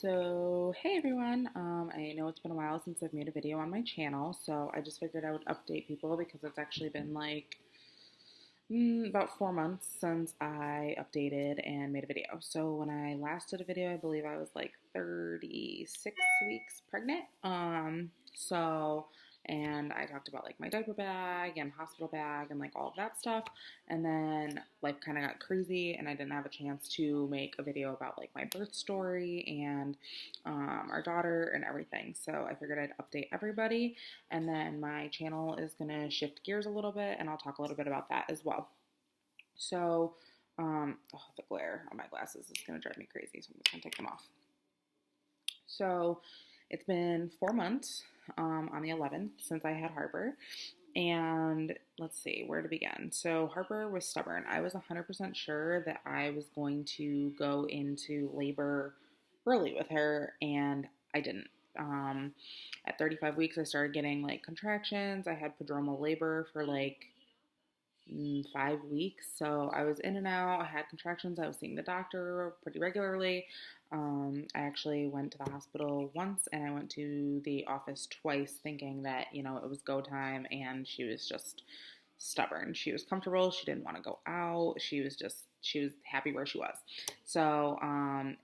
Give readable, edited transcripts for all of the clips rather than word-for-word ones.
So, hey everyone, I know it's been a while since I've made a video on my channel, so I just figured I would update people because it's actually been like about 4 months since I updated and made a video. So when I last did a video, I believe I was like 36 weeks pregnant. And I talked about like my diaper bag and hospital bag and like all of that stuff. And then life kind of got crazy and I didn't have a chance to make a video about like my birth story and our daughter and everything. So I figured I'd update everybody. And then my channel is going to shift gears a little bit and I'll talk a little bit about that as well. So, the glare on my glasses is going to drive me crazy, so I'm just going to take them off. So, it's been 4 months on the 11th since I had Harper, and let's see, where to begin. So, Harper was stubborn. I was 100% sure that I was going to go into labor early with her, and I didn't. At 35 weeks, I started getting like contractions. I had prodromal labor for like 5 weeks. So I was in and out. I had contractions. I was seeing the doctor pretty regularly. I actually went to the hospital once and I went to the office twice thinking that, it was go time, and she was just stubborn. She was comfortable. She didn't want to go out. She was happy where she was. So,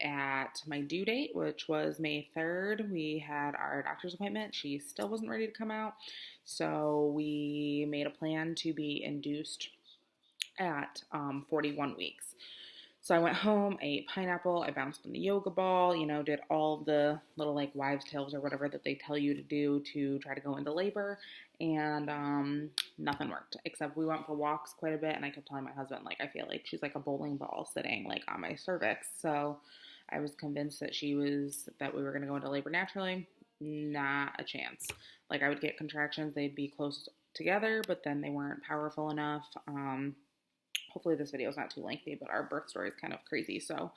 at my due date, which was May 3rd, we had our doctor's appointment. She still wasn't ready to come out. So we made a plan to be induced at 41 weeks. So I went home, I ate pineapple, I bounced on the yoga ball, did all the little like wives' tales or whatever that they tell you to do to try to go into labor, and nothing worked, except we went for walks quite a bit, and I kept telling my husband, like, I feel like she's like a bowling ball sitting like on my cervix. So I was convinced that we were going to go into labor naturally. Not a chance. Like, I would get contractions, they'd be close together, but then they weren't powerful enough. Hopefully this video is not too lengthy, but our birth story is kind of crazy. So,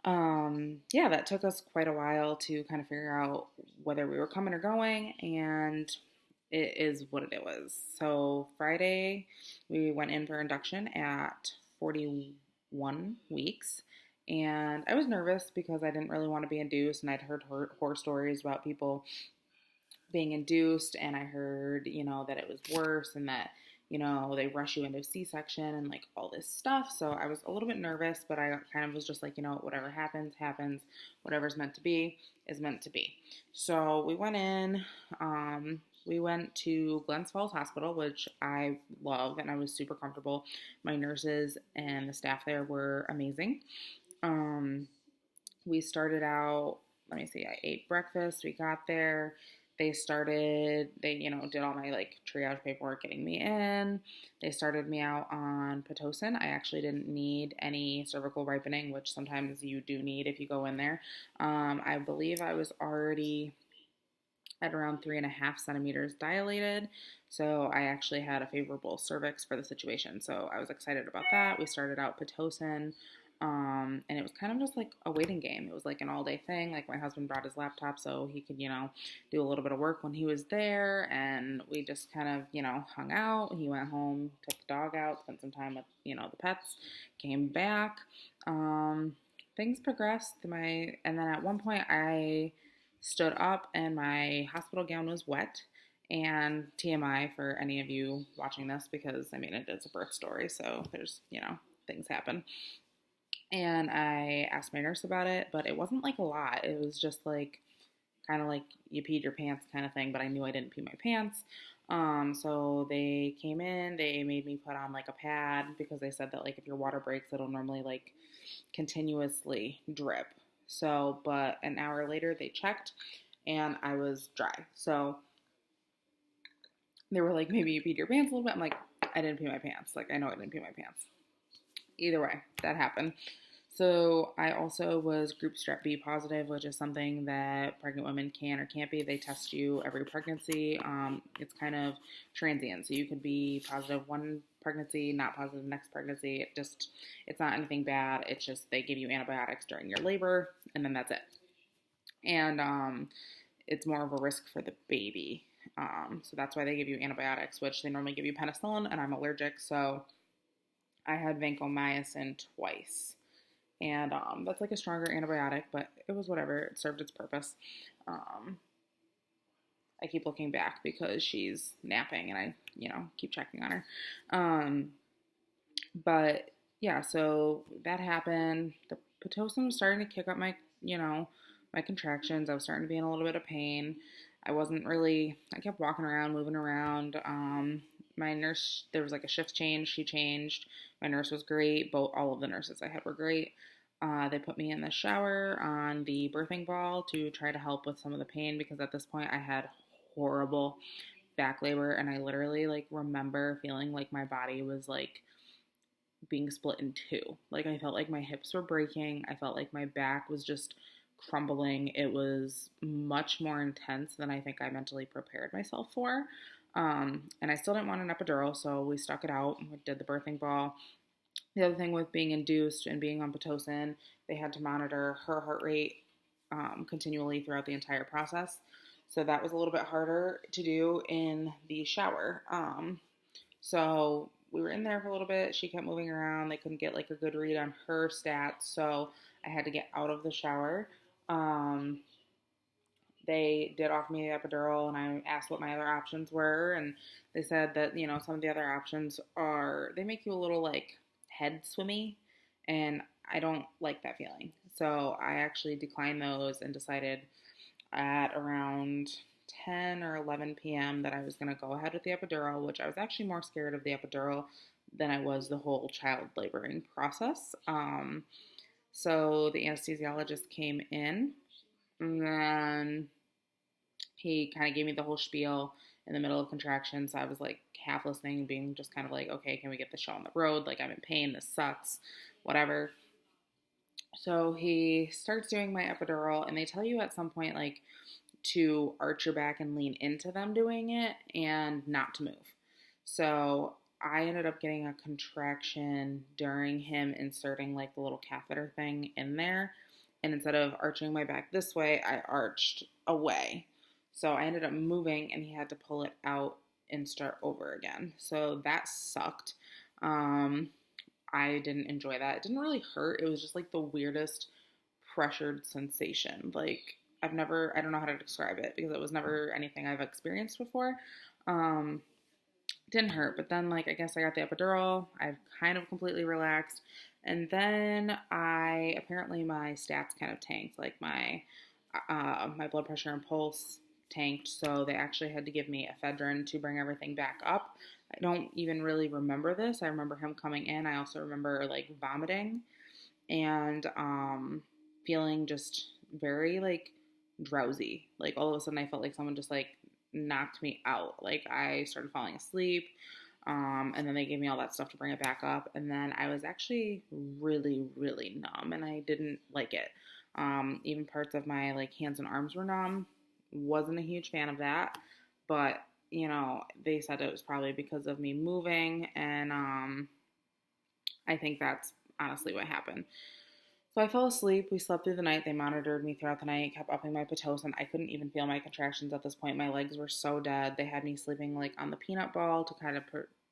yeah, that took us quite a while to kind of figure out whether we were coming or going, and it is what it was. So Friday, we went in for induction at 41 weeks, and I was nervous because I didn't really want to be induced, and I'd heard horror stories about people being induced, and I heard, that it was worse and that they rush you into a Csection and like all this stuff. So I was a little bit nervous, but I kind of was just like, whatever happens, happens. Whatever's meant to be is meant to be. So we went in, we went to Glens Falls Hospital, which I love, and I was super comfortable. My nurses and the staff there were amazing. We started out, I ate breakfast. We got there. They did all my like triage paperwork getting me in. They started me out on Pitocin. I actually didn't need any cervical ripening, which sometimes you do need if you go in there. I believe I was already at around 3.5 centimeters dilated. So I actually had a favorable cervix for the situation. So I was excited about that. We started out Pitocin. And it was kind of just like a waiting game. It was like an all-day thing. Like, my husband brought his laptop so he could, do a little bit of work when he was there. And we just kind of, hung out. He went home, took the dog out, spent some time with, the pets, came back. Things progressed. And then at one point I stood up and my hospital gown was wet. And TMI for any of you watching this, because, it is a birth story. So there's, things happen. And I asked my nurse about it, but it wasn't like a lot. It was just like kind of like you peed your pants kind of thing, but I knew I didn't pee my pants. So they came in, they made me put on like a pad because they said that like if your water breaks, it'll normally like continuously drip. So, but an hour later they checked and I was dry. So they were like, maybe you peed your pants a little bit. I'm like, I didn't pee my pants. Like, I know I didn't pee my pants. Either way, that happened. So I also was group strep B positive, which is something that pregnant women can or can't be. They test you every pregnancy. It's kind of transient. So you could be positive one pregnancy, not positive next pregnancy. It's not anything bad. It's just they give you antibiotics during your labor, and then that's it. And it's more of a risk for the baby. So that's why they give you antibiotics, which they normally give you penicillin, and I'm allergic. So I had vancomycin twice. And that's like a stronger antibiotic, but it was whatever. It served its purpose. Um, I keep looking back because she's napping and I, keep checking on her. Um, but yeah, so that happened. The Pitocin was starting to kick up my contractions. I was starting to be in a little bit of pain. I kept walking around, moving around. My nurse, there was like a shift change. She changed. My nurse was great. All of the nurses I had were great. They put me in the shower on the birthing ball to try to help with some of the pain because at this point I had horrible back labor and I literally like remember feeling like my body was like being split in two. Like I felt like my hips were breaking. I felt like my back was just crumbling. It was much more intense than I think I mentally prepared myself for. And I still didn't want an epidural, so we stuck it out. We did the birthing ball. The other thing with being induced and being on Pitocin, they had to monitor her heart rate continually throughout the entire process. So that was a little bit harder to do in the shower. So we were in there for a little bit. She kept moving around. They couldn't get like a good read on her stats, so I had to get out of the shower. They did offer me the epidural, and I asked what my other options were, and they said that, some of the other options they make you a little like head swimmy, and I don't like that feeling. So I actually declined those and decided at around 10 or 11 p.m. that I was going to go ahead with the epidural, which I was actually more scared of the epidural than I was the whole child laboring process. So the anesthesiologist came in, and then he kind of gave me the whole spiel in the middle of contractions. I was like half listening, being just kind of like, okay, can we get the show on the road? Like, I'm in pain. This sucks. Whatever. So he starts doing my epidural, and they tell you at some point, like, to arch your back and lean into them doing it and not to move. So I ended up getting a contraction during him inserting like the little catheter thing in there. And instead of arching my back this way, I arched away. So I ended up moving and he had to pull it out and start over again. So that sucked. I didn't enjoy that. It didn't really hurt. It was just like the weirdest pressured sensation. Like I don't know how to describe it because it was never anything I've experienced before. Didn't hurt, but then like I guess I got the epidural. I've kind of completely relaxed, and then apparently my stats kind of tanked. Like my blood pressure and pulse tanked, so they actually had to give me ephedrine to bring everything back up. I don't even really remember this. I remember him coming in. I also remember like vomiting and feeling just very like drowsy. Like all of a sudden I felt like someone just like knocked me out. Like I started falling asleep. And then they gave me all that stuff to bring it back up. And then I was actually really, really numb and I didn't like it. Even parts of my like hands and arms were numb. Wasn't a huge fan of that. But, they said it was probably because of me moving. And I think that's honestly what happened. So I fell asleep. We slept through the night. They monitored me throughout the night, kept upping my Pitocin. I couldn't even feel my contractions at this point. My legs were so dead. They had me sleeping like on the peanut ball to kind of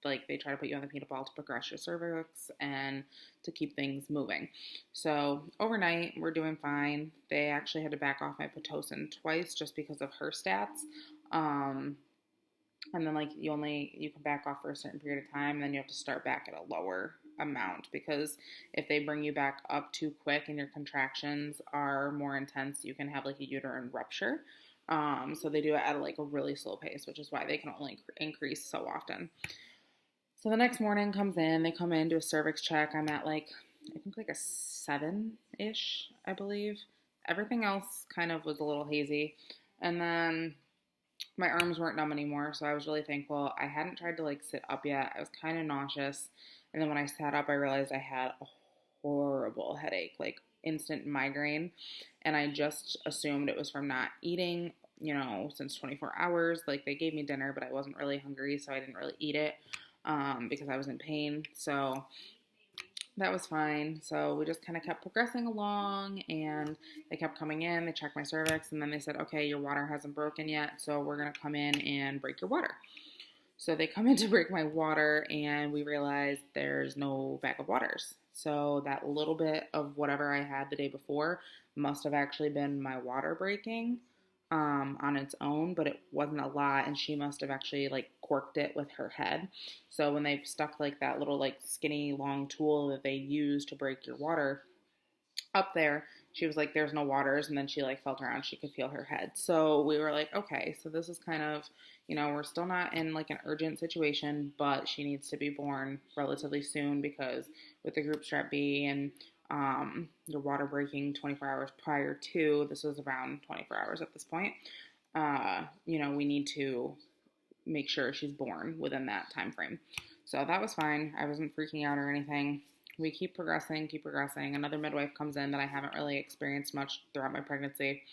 they try to put you on the peanut ball to progress your cervix and to keep things moving. So overnight, we're doing fine. They actually had to back off my Pitocin twice just because of her stats. And then like you can back off for a certain period of time, and then you have to start back at a lower amount because if they bring you back up too quick and your contractions are more intense, you can have like a uterine rupture. So they do it at like a really slow pace, which is why they can only increase so often. So the next morning comes in, they come in, do a cervix check. I'm at like, I think like a 7-ish, I believe. Everything else kind of was a little hazy. And then my arms weren't numb anymore, so I was really thankful. I hadn't tried to like sit up yet. I was kind of nauseous. And then when I sat up, I realized I had a horrible headache, like instant migraine. And I just assumed it was from not eating, since 24 hours. Like they gave me dinner, but I wasn't really hungry, so I didn't really eat it because I was in pain. So that was fine. So we just kind of kept progressing along, and they kept coming in. They checked my cervix, and then they said, okay, your water hasn't broken yet, so we're going to come in and break your water. So they come in to break my water, and we realized there's no bag of waters. So that little bit of whatever I had the day before must have actually been my water breaking on its own, but it wasn't a lot, and she must have actually like corked it with her head. So when they stuck like that little like skinny long tool that they use to break your water up there, she was like, there's no waters. And then she like felt around, she could feel her head. So we were like, okay, so this is kind of, we're still not in like an urgent situation, but she needs to be born relatively soon because with the group strap B and your water breaking 24 hours prior to, this was around 24 hours at this point, we need to make sure she's born within that time frame. So that was fine. I wasn't freaking out or anything. We keep progressing. Another midwife comes in that I haven't really experienced much throughout my pregnancy.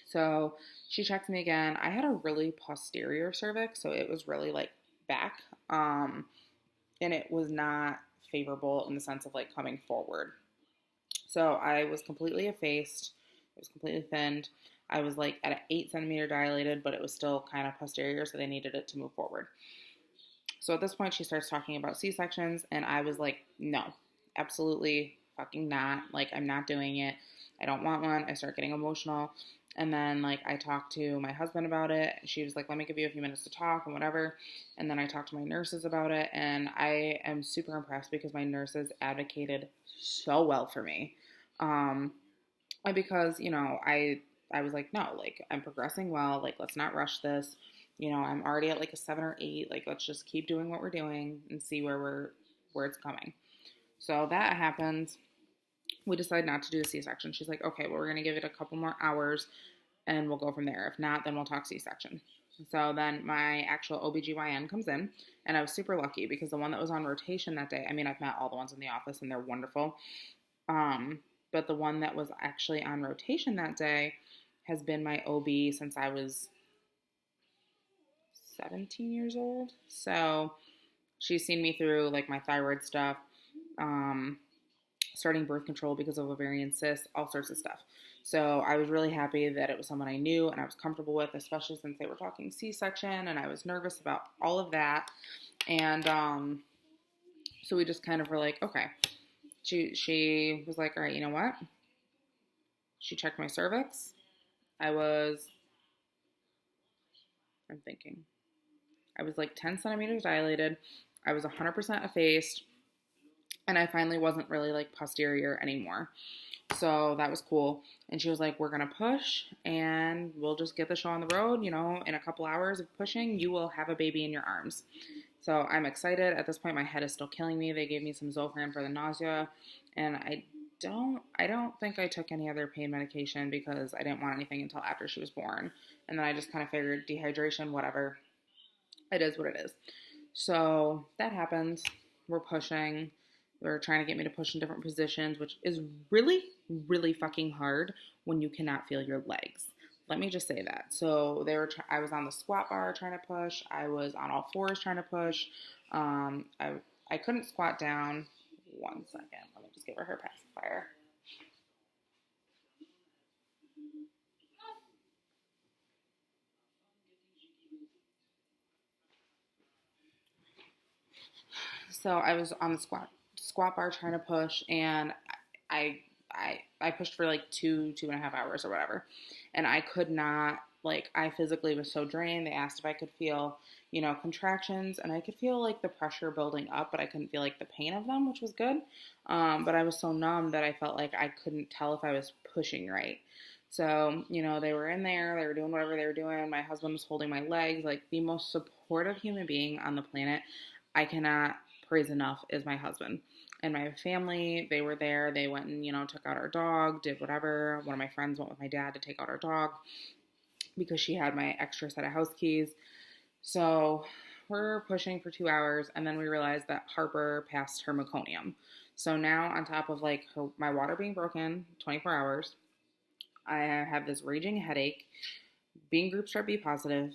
So she checks me again. I had a really posterior cervix, so it was really like back. And it was not favorable in the sense of like coming forward. So I was completely effaced. It was completely thinned. I was like at an 8 centimeter dilated, but it was still kind of posterior, so they needed it to move forward. So at this point, she starts talking about C-sections, and I was like, no, absolutely fucking not. Like, I'm not doing it. I don't want one. I start getting emotional. And then, like, I talked to my husband about it. She was like, let me give you a few minutes to talk and whatever. And then I talked to my nurses about it, and I am super impressed because my nurses advocated so well for me. And because, I was like, no, like, I'm progressing well. Like, let's not rush this. I'm already at like a 7 or 8. Like, let's just keep doing what we're doing and see where it's coming. So that happens. We decide not to do the C-section. She's like, okay, well, we're going to give it a couple more hours and we'll go from there. If not, then we'll talk C-section. So then my actual OBGYN comes in, and I was super lucky because the one that was on rotation that day, I mean, I've met all the ones in the office and they're wonderful. But the one that was actually on rotation that day has been my OB since I was 17 years old. So she's seen me through like my thyroid stuff, starting birth control because of ovarian cysts, all sorts of stuff. So I was really happy that it was someone I knew and I was comfortable with, especially since they were talking C-section and I was nervous about all of that. And so we just kind of were like, okay. She was like, all right, you know what? She checked my cervix. I was like 10 centimeters dilated. I was 100% effaced. And I finally wasn't really like posterior anymore. So that was cool. And she was like, we're going to push and we'll just get the show on the road. In a couple hours of pushing, you will have a baby in your arms. So I'm excited. At this point, my head is still killing me. They gave me some Zofran for the nausea. And I don't think I took any other pain medication because I didn't want anything until after she was born. And then I just kind of figured dehydration, whatever. It is what it is. So that happens. We're pushing. They're trying to get me to push in different positions, which is really, really fucking hard when you cannot feel your legs. Let me just say that. So I was on the squat bar trying to push. I was on all fours trying to push. I couldn't squat down. 1 second. Let me just give her pacifier. So I was on the squat bar trying to push, and I pushed for like 2.5 hours or whatever, and I could not, like, I physically was so drained. They asked if I could feel, contractions, and I could feel like the pressure building up, but I couldn't feel like the pain of them, which was good. But I was so numb that I felt like I couldn't tell if I was pushing right. So, they were in there, they were doing whatever they were doing. My husband was holding my legs, like the most supportive human being on the planet. I cannot praise enough is my husband. And my family, they were there. They went and, took out our dog, did whatever. One of my friends went with my dad to take out our dog because she had my extra set of house keys. So we're pushing for 2 hours, and then we realized that Harper passed her meconium. So now on top of like my water being broken 24 hours, I have this raging headache, being group strep B positive,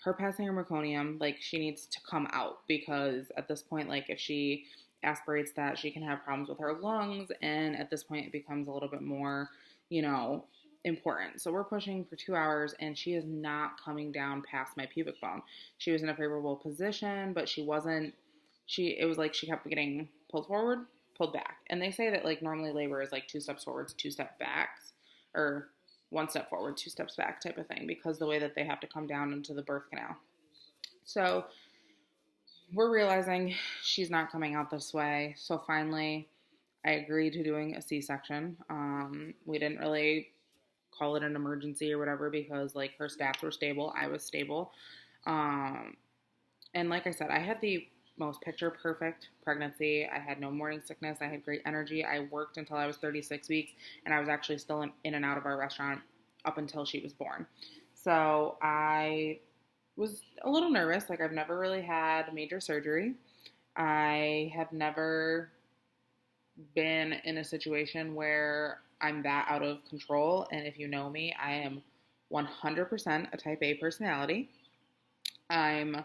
her passing her meconium, like she needs to come out because at this point, like if she aspirates that, she can have problems with her lungs, and at this point it becomes a little bit more, important. So we're pushing for 2 hours, and she is not coming down past my pubic bone. She was in a favorable position, but it was like she kept getting pulled forward, pulled back. And they say that like normally labor is like 2 steps forwards, 2 step backs, or 1 step forward, 2 steps back type of thing, because the way that they have to come down into the birth canal. So we're realizing she's not coming out this way. So finally, I agreed to doing a C-section. We didn't really call it an emergency or whatever because like her stats were stable, I was stable. And like I said, I had the most picture perfect pregnancy. I had no morning sickness. I had great energy. I worked until I was 36 weeks, and I was actually still in and out of our restaurant up until she was born. So I was a little nervous. Like, I've never really had major surgery. I have never been in a situation where I'm that out of control. And if you know me, I am 100% a type A personality. I'm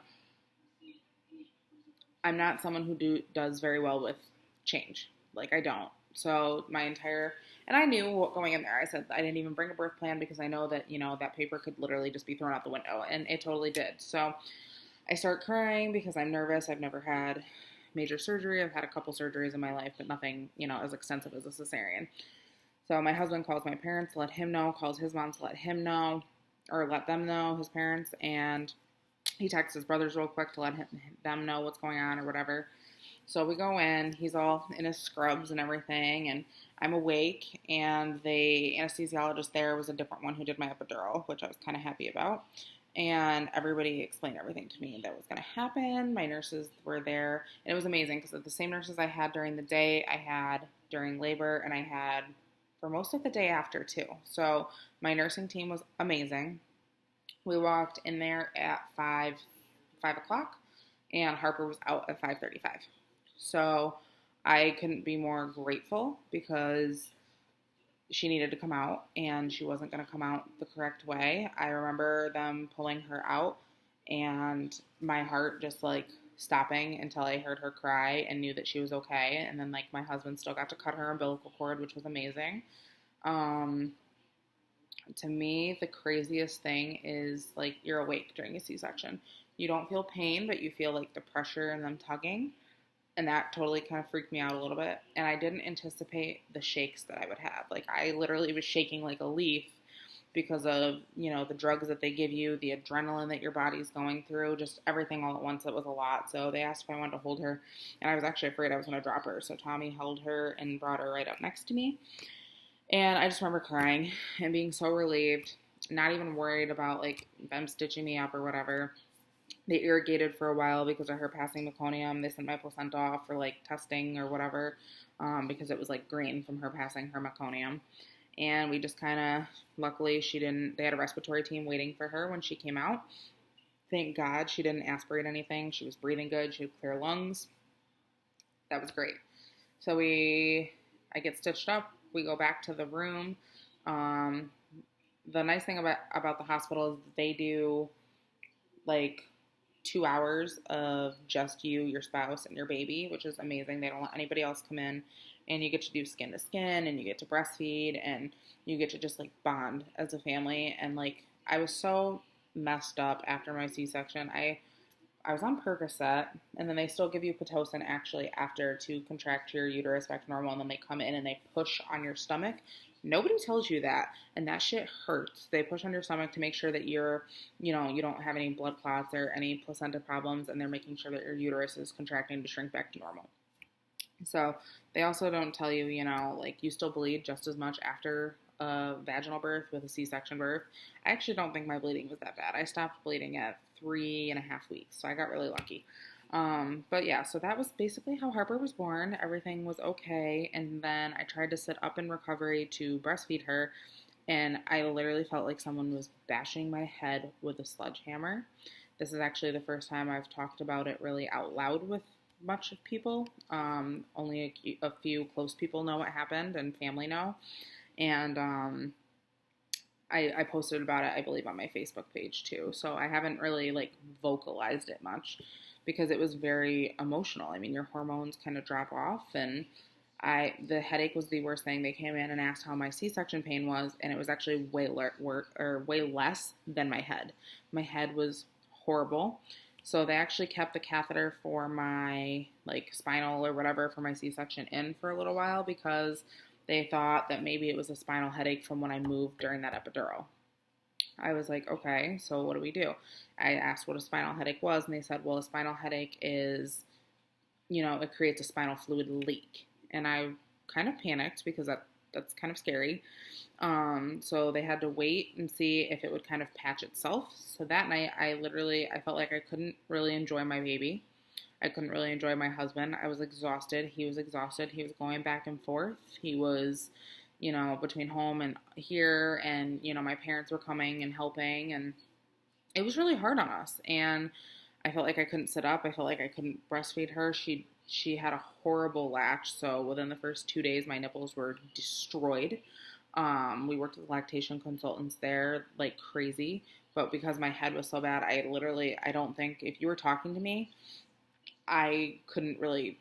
not someone who does very well with change. Like, I don't. So and I knew going in there, I said I didn't even bring a birth plan because I know that, that paper could literally just be thrown out the window, and it totally did. So I start crying because I'm nervous. I've never had major surgery. I've had a couple surgeries in my life, but nothing, as extensive as a cesarean. So my husband calls my parents to let him know, calls his mom to let him know, or let them know, his parents, and he texts his brothers real quick to let them know what's going on or whatever. So we go in, he's all in his scrubs and everything, and I'm awake, and the anesthesiologist there was a different one who did my epidural, which I was kind of happy about. And everybody explained everything to me that was going to happen. My nurses were there, and it was amazing because the same nurses I had during the day, I had during labor, and I had for most of the day after too. So my nursing team was amazing. We walked in there at 5 o'clock, and Harper was out at 5:35. So I couldn't be more grateful because she needed to come out, and she wasn't going to come out the correct way. I remember them pulling her out, and my heart just like stopping until I heard her cry and knew that she was okay. And then like my husband still got to cut her umbilical cord, which was amazing. To me, the craziest thing is like you're awake during a C-section. You don't feel pain, but you feel like the pressure and them tugging. And that totally kind of freaked me out a little bit. And I didn't anticipate the shakes that I would have. Like, I literally was shaking like a leaf because of, the drugs that they give you, the adrenaline that your body's going through, just everything all at once. It was a lot. So they asked if I wanted to hold her, and I was actually afraid I was going to drop her. So Tommy held her and brought her right up next to me. And I just remember crying and being so relieved, not even worried about, like, them stitching me up or whatever. They irrigated for a while because of her passing meconium. They sent my placenta off for, like, testing or whatever because it was, like, green from her passing her meconium. And we just kind of, luckily, they had a respiratory team waiting for her when she came out. Thank God she didn't aspirate anything. She was breathing good. She had clear lungs. That was great. So I get stitched up. We go back to the room. The nice thing about the hospital is they do, like, 2 hours of just you, your spouse, and your baby, which is amazing. They don't let anybody else come in, and you get to do skin to skin, and you get to breastfeed, and you get to just like bond as a family. And like, I was so messed up after my C-section. I was on Percocet, and then they still give you Pitocin actually after to contract your uterus back to normal, and then they come in and they push on your stomach. Nobody tells you that, and that shit hurts. They push on your stomach to make sure that you don't have any blood clots or any placenta problems, and they're making sure that your uterus is contracting to shrink back to normal. So they also don't tell you, like, you still bleed just as much after a vaginal birth with a C-section birth. I actually don't think my bleeding was that bad. I stopped bleeding at 3.5 weeks, so I got really lucky. But yeah, so that was basically how Harper was born. Everything was okay, and then I tried to sit up in recovery to breastfeed her, and I literally felt like someone was bashing my head with a sledgehammer. This is actually the first time I've talked about it really out loud with much of people. Only a few close people know what happened, and family know. And I posted about it, I believe, on my Facebook page too. So I haven't really like vocalized it much because it was very emotional. I mean, your hormones kind of drop off, and the headache was the worst thing. They came in and asked how my C-section pain was, and it was actually way less than my head. My head was horrible. So they actually kept the catheter for my like spinal or whatever for my C-section in for a little while because they thought that maybe it was a spinal headache from when I moved during that epidural. I was like, okay, so what do we do? I asked what a spinal headache was, and they said, well, a spinal headache is, it creates a spinal fluid leak. And I kind of panicked because that's kind of scary. So they had to wait and see if it would kind of patch itself. So that night, I felt like I couldn't really enjoy my baby. I couldn't really enjoy my husband. I was exhausted. He was exhausted. He was going back and forth. He was, between home and here, and, my parents were coming and helping, and it was really hard on us. And I felt like I couldn't sit up. I felt like I couldn't breastfeed her. She had a horrible latch, so within the first 2 days, my nipples were destroyed. We worked with lactation consultants there like crazy, but because my head was so bad, I don't think, if you were talking to me, I couldn't really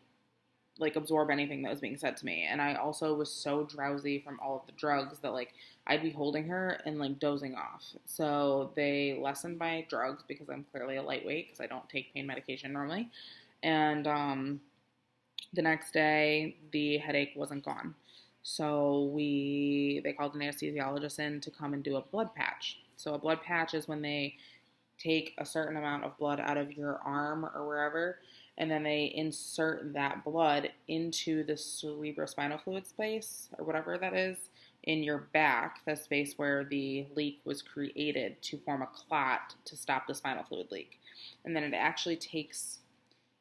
like absorb anything that was being said to me. And I also was so drowsy from all of the drugs that like I'd be holding her and like dozing off. So they lessened my drugs because I'm clearly a lightweight because I don't take pain medication normally. And the next day the headache wasn't gone. So they called an anesthesiologist in to come and do a blood patch. So a blood patch is when they take a certain amount of blood out of your arm or wherever, and then they insert that blood into the cerebrospinal fluid space, or whatever that is, in your back, the space where the leak was created to form a clot to stop the spinal fluid leak. And then it actually takes,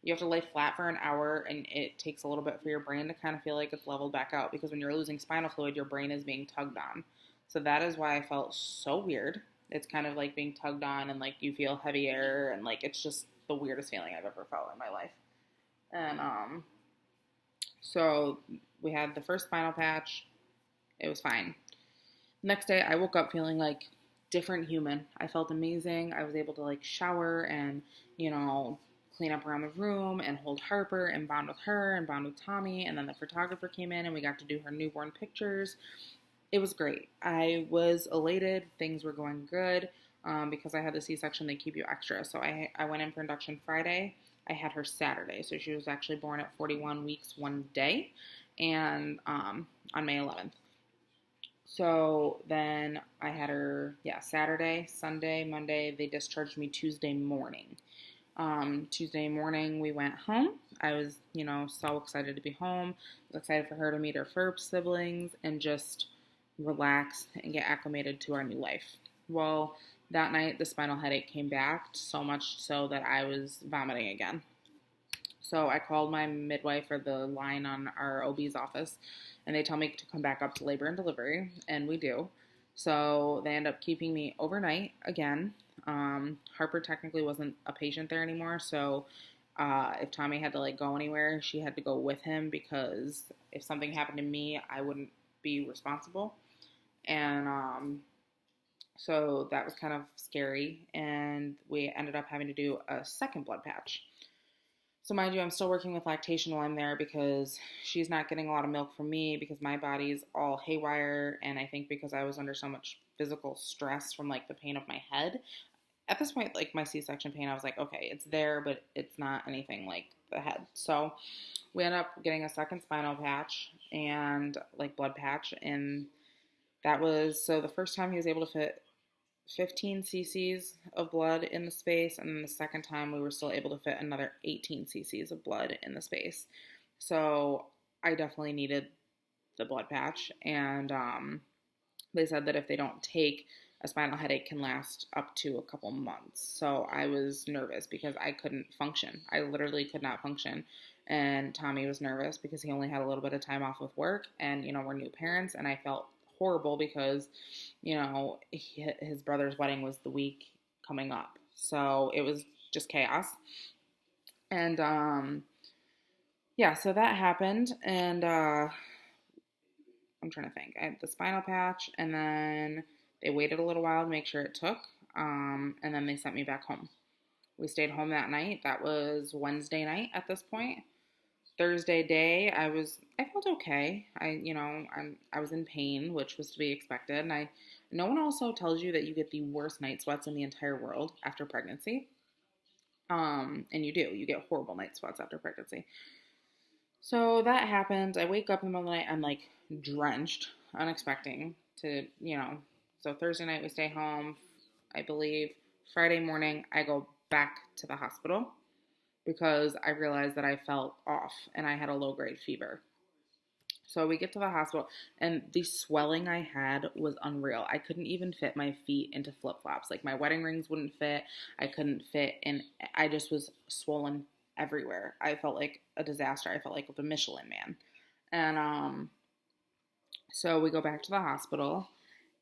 you have to lay flat for an hour, and it takes a little bit for your brain to kind of feel like it's leveled back out, because when you're losing spinal fluid, your brain is being tugged on. So that is why I felt so weird. It's kind of like being tugged on, and like you feel heavy air, and like it's just the weirdest feeling I've ever felt in my life. And so we had the first spinal patch. It was fine. Next day, I woke up feeling like different human. I felt amazing. I was able to like shower and, clean up around the room and hold Harper and bond with her and bond with Tommy. And then the photographer came in and we got to do her newborn pictures. It was great. I was elated. Things were going good. Because I had the C-section, they keep you extra. So I went in for induction Friday. I had her Saturday. So she was actually born at 41 weeks, 1 day, and on May 11th. So then I had her, Saturday, Sunday, Monday. They discharged me Tuesday morning. Tuesday morning, we went home. I was, so excited to be home. I was excited for her to meet her first siblings and just relax and get acclimated to our new life. Well, that night, the spinal headache came back, so much so that I was vomiting again. So I called my midwife or the line on our OB's office, and they tell me to come back up to labor and delivery, and we do. So they end up keeping me overnight again. Harper technically wasn't a patient there anymore, so if Tommy had to go anywhere, she had to go with him, because if something happened to me, I wouldn't be responsible. And so that was kind of scary, and we ended up having to do a second blood patch. So mind you, I'm still working with lactation while I'm there, because she's not getting a lot of milk from me because my body's all haywire, and I think because I was under so much physical stress from the pain of my head. At this point, my C-section pain, I was like, okay, it's there, but it's not anything like the head. So we ended up getting a second spinal patch and blood patch, and that was, so the first time he was able to fit 15 cc's of blood in the space, and then the second time we were still able to fit another 18 cc's of blood in the space. So I definitely needed the blood patch, and they said that if they don't take, a spinal headache can last up to a couple months. So I was nervous because I couldn't function. I literally could not function. And Tommy was nervous because he only had a little bit of time off with work, and we're new parents, and I felt horrible because his brother's wedding was the week coming up, so it was just chaos. And so that happened, and I'm trying to think. I had the spinal patch, and then they waited a little while to make sure it took, and then they sent me back home. We stayed home that night. That was Wednesday night at this point. Thursday day, I felt okay. I was in pain, which was to be expected. And no one also tells you that you get the worst night sweats in the entire world after pregnancy. And you get horrible night sweats after pregnancy. So that happens. I wake up in the middle of the night. I'm like drenched, unexpecting to, so Thursday night we stay home, I believe. Friday morning, I go back to the hospital because I realized that I felt off and I had a low grade fever. So we get to the hospital, and the swelling I had was unreal. I couldn't even fit my feet into flip flops. Like my wedding rings wouldn't fit. I couldn't fit, and I just was swollen everywhere. I felt like a disaster. I felt like the Michelin Man. And so we go back to the hospital,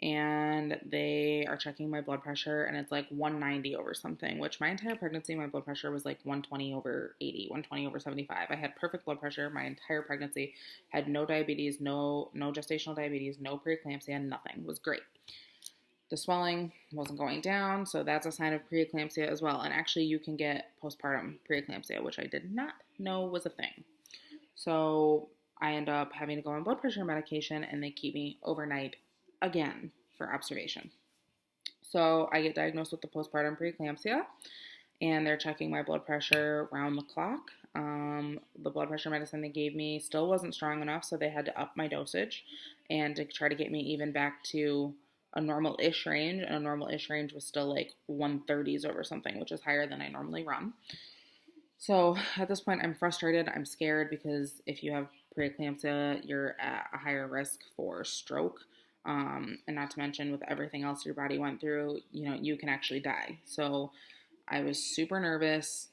and they are checking my blood pressure, and it's like 190 over something, which my entire pregnancy, my blood pressure was like 120 over 80, 120 over 75. I had perfect blood pressure my entire pregnancy, had no diabetes, no gestational diabetes, no preeclampsia, nothing. It was great. The swelling wasn't going down, so that's a sign of preeclampsia as well. And actually, you can get postpartum preeclampsia, which I did not know was a thing. So I end up having to go on blood pressure medication, and they keep me overnight again for observation. So I get diagnosed with the postpartum preeclampsia, and they're checking my blood pressure round the clock. The blood pressure medicine they gave me still wasn't strong enough, so they had to up my dosage and to try to get me even back to a normal-ish range, and a normal-ish range was still like 130s over something, which is higher than I normally run. So at this point, I'm frustrated. I'm scared because if you have preeclampsia, you're at a higher risk for stroke. And not to mention with everything else your body went through, you can actually die. So I was super nervous,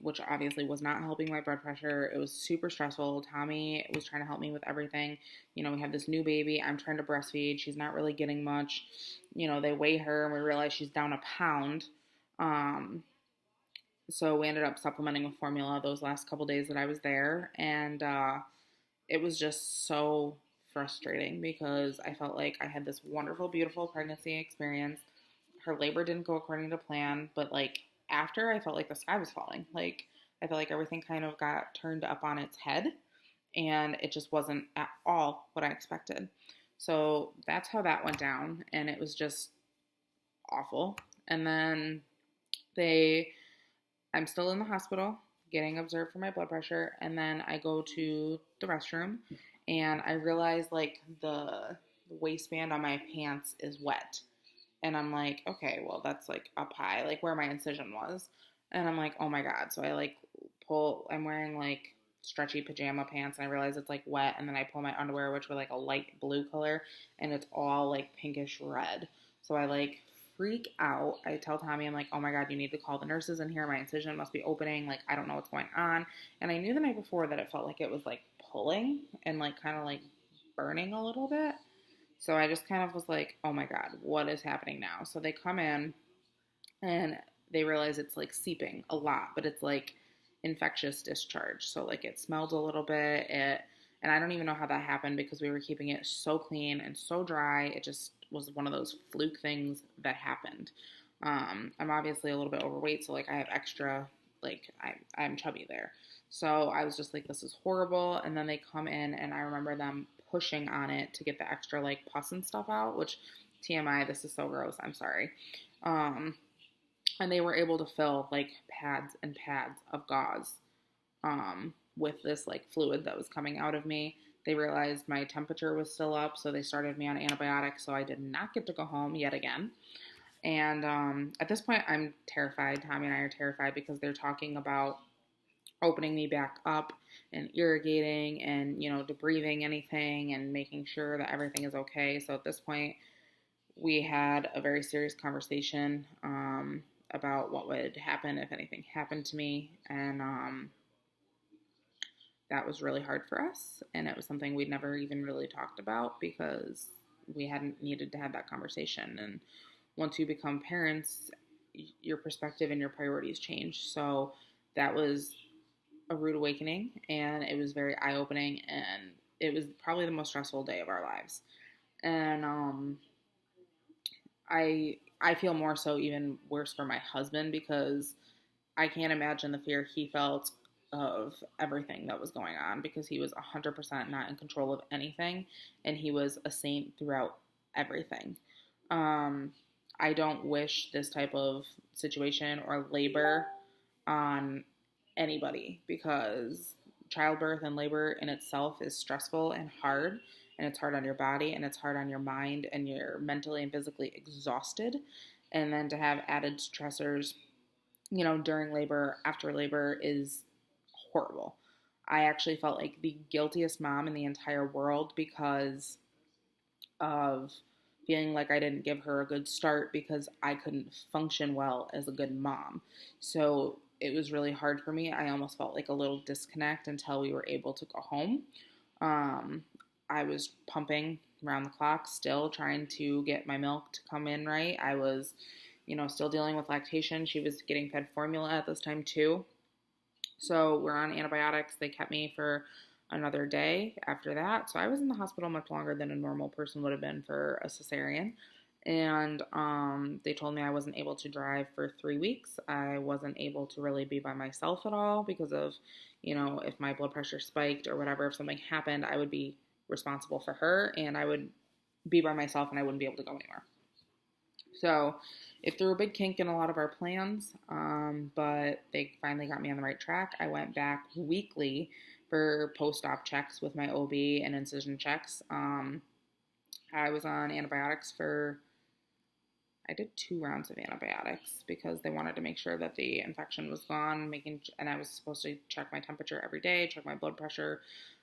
which obviously was not helping my blood pressure. It was super stressful. Tommy was trying to help me with everything. We have this new baby. I'm trying to breastfeed. She's not really getting much. They weigh her and we realize she's down a pound. So we ended up supplementing with formula those last couple days that I was there. And it was just so frustrating because I felt like I had this wonderful, beautiful pregnancy experience. Her labor didn't go according to plan, but like after, I felt like the sky was falling. Like I felt like everything kind of got turned up on its head, and it just wasn't at all what I expected. So that's how that went down, and it was just awful. And then I'm still in the hospital getting observed for my blood pressure, and then I go to the restroom, and I realize like the waistband on my pants is wet. And I'm like, okay, well, that's like up high, like where my incision was. And I'm like, oh my God. So I like I'm wearing like stretchy pajama pants, and I realize it's like wet. And then I pull my underwear, which were like a light blue color, and it's all like pinkish red. So I like freak out. I tell Tommy, I'm like, oh my God, you need to call the nurses in here. My incision must be opening. Like, I don't know what's going on. And I knew the night before that it felt like it was like pulling and like kind of like burning a little bit. So I just kind of was like, oh my God, what is happening now? So they come in and they realize it's like seeping a lot, but it's like infectious discharge. So like it smelled a little bit. And I don't even know how that happened because we were keeping it so clean and so dry. It just was one of those fluke things that happened. I'm obviously a little bit overweight, so like I have extra, like I'm chubby there. So I was just like, this is horrible. And then they come in, and I remember them pushing on it to get the extra like pus and stuff out, which TMI, this is so gross. I'm sorry. And they were able to fill like pads and pads of gauze with this like fluid that was coming out of me. They realized my temperature was still up, so they started me on antibiotics, so I did not get to go home yet again. And at this point, I'm terrified. Tommy and I are terrified because they're talking about opening me back up and irrigating and, debriding anything and making sure that everything is okay. So at this point, we had a very serious conversation about what would happen if anything happened to me. And that was really hard for us. And it was something we'd never even really talked about because we hadn't needed to have that conversation. And once you become parents, your perspective and your priorities change. So that was a rude awakening, and it was very eye-opening, and it was probably the most stressful day of our lives. And I feel more so even worse for my husband because I can't imagine the fear he felt of everything that was going on because he was 100% not in control of anything, and he was a saint throughout everything. I don't wish this type of situation or labor on anybody, because childbirth and labor in itself is stressful and hard, and it's hard on your body and it's hard on your mind, and you're mentally and physically exhausted. And then to have added stressors, during labor, after labor, is horrible. I actually felt like the guiltiest mom in the entire world because of feeling like I didn't give her a good start because I couldn't function well as a good mom. So it was really hard for me. I almost felt like a little disconnect until we were able to go home. Um, I was pumping around the clock, still trying to get my milk to come in right. I was, still dealing with lactation. She was getting fed formula at this time too. So we're on antibiotics. They kept me for another day after that. So I was in the hospital much longer than a normal person would have been for a cesarean. And they told me I wasn't able to drive for 3 weeks. I wasn't able to really be by myself at all because of, if my blood pressure spiked or whatever, if something happened, I would be responsible for her and I would be by myself and I wouldn't be able to go anywhere. So it threw a big kink in a lot of our plans, but they finally got me on the right track. I went back weekly for post-op checks with my OB and incision checks. I was on antibiotics I did 2 rounds of antibiotics because they wanted to make sure that the infection was gone, and I was supposed to check my temperature every day, check my blood pressure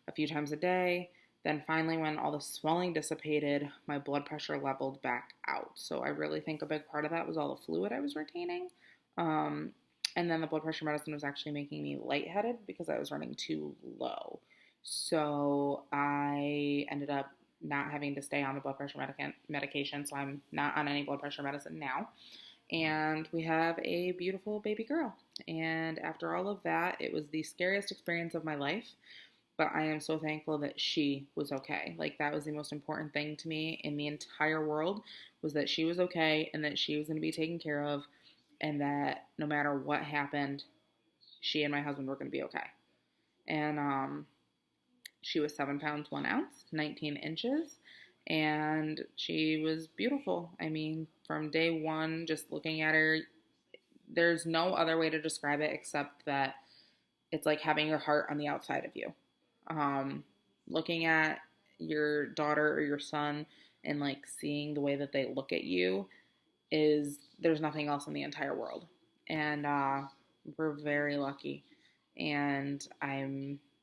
a few times a day. Then finally, when all the swelling dissipated, my blood pressure leveled back out. So I really think a big part of that was all the fluid I was retaining. And then the blood pressure medicine was actually making me lightheaded because I was running too low. So I ended up not having to stay on the blood pressure medication. So I'm not on any blood pressure medicine now. And we have a beautiful baby girl. And after all of that, it was the scariest experience of my life. But I am so thankful that she was okay. Like, that was the most important thing to me in the entire world, was that she was okay and that she was going to be taken care of, and that no matter what happened, she and my husband were going to be okay. And she was 7 pounds 1 ounce, 19 inches, and she was beautiful. I mean, from day one, just looking at her, there's no other way to describe it except that it's like having your heart on the outside of you. Looking at your daughter or your son and like seeing the way that they look at you there's nothing else in the entire world. And we're very lucky. And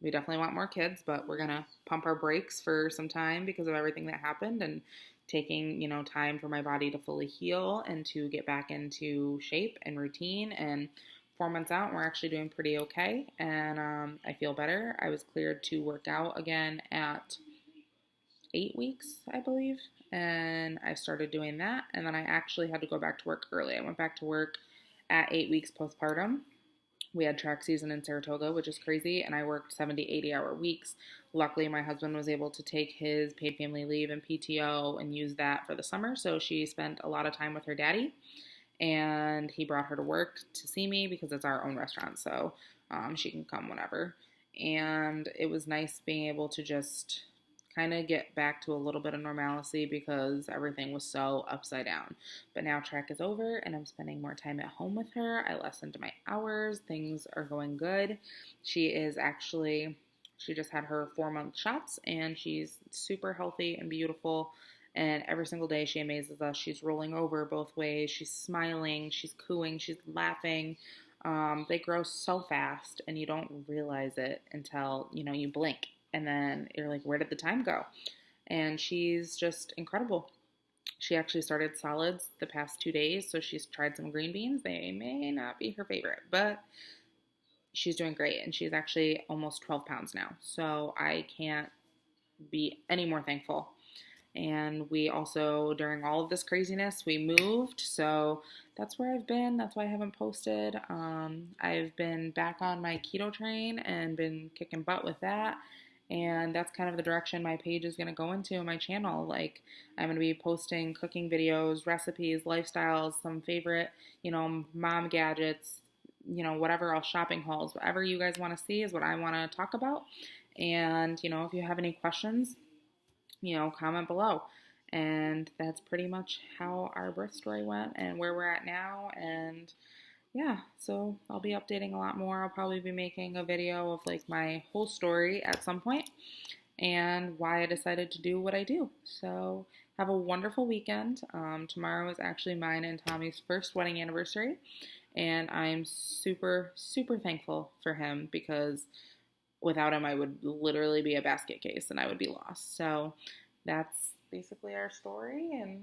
we definitely want more kids, but we're gonna pump our brakes for some time because of everything that happened, and taking, time for my body to fully heal and to get back into shape and routine. And 4 months out, we're actually doing pretty okay, and I feel better. I was cleared to work out again at 8 weeks, I believe, and I started doing that, and then I actually had to go back to work early. I went back to work at 8 weeks postpartum. We had track season in Saratoga, which is crazy, and I worked 70, 80-hour weeks. Luckily, my husband was able to take his paid family leave and PTO and use that for the summer, so she spent a lot of time with her daddy. And he brought her to work to see me because it's our own restaurant, so she can come whenever. And it was nice being able to just kind of get back to a little bit of normalcy because everything was so upside down. But now track is over and I'm spending more time at home with her. I lessened my hours. Things are going good. She just had her 4-month shots and she's super healthy and beautiful. And every single day she amazes us. She's rolling over both ways. She's smiling. She's cooing. She's laughing. They grow so fast and you don't realize it until, you blink. And then you're like, where did the time go? And she's just incredible. She actually started solids the past 2 days. So she's tried some green beans. They may not be her favorite, but she's doing great. And she's actually almost 12 pounds now. So I can't be any more thankful. And we also, during all of this craziness, we moved. So that's where I've been. That's why I haven't posted. I've been back on my keto train and been kicking butt with that. And that's kind of the direction my page is going to go into, my channel. Like, I'm going to be posting cooking videos, recipes, lifestyles, some favorite, mom gadgets, whatever else, shopping hauls, whatever you guys want to see is what I want to talk about. And, if you have any questions, comment below. And that's pretty much how our birth story went and where we're at now. And yeah, so I'll be updating a lot more. I'll probably be making a video of like my whole story at some point and why I decided to do what I do. So have a wonderful weekend. Tomorrow is actually mine and Tommy's first wedding anniversary, and I'm super, super thankful for him because without him, I would literally be a basket case and I would be lost. So that's basically our story, and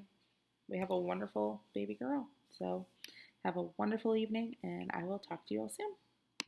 we have a wonderful baby girl. So have a wonderful evening, and I will talk to you all soon.